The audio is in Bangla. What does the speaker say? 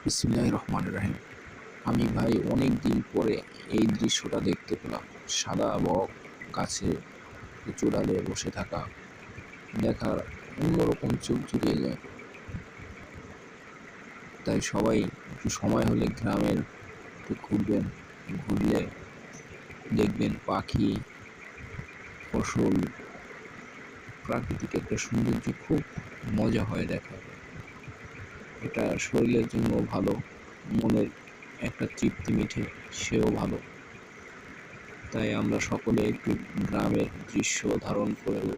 বিসমিল্লাহির রহমানির রহিম। আমি ভাই অনেক দিন পরে এই দৃশ্যটা দেখতে পেলাম। সাদা বক গাছে উঁচু ডালে বসে থাকা দেখার অন্যরকম চোখ জুড়িয়ে যায়। তাই সবাই একটু সময় হলে গ্রামের একটু ঘুরবেন, ঘুরলে দেখবেন পাখি, ফসল, প্রাকৃতিক একটা সৌন্দর্য খুব মজা হয় দেখা। এটা শরীরের জন্য ভালো, মনের একটা তৃপ্তি মিঠে, সেও ভালো। তাই আমরা সকলে একটু গ্রামের দৃশ্য ধারণ করে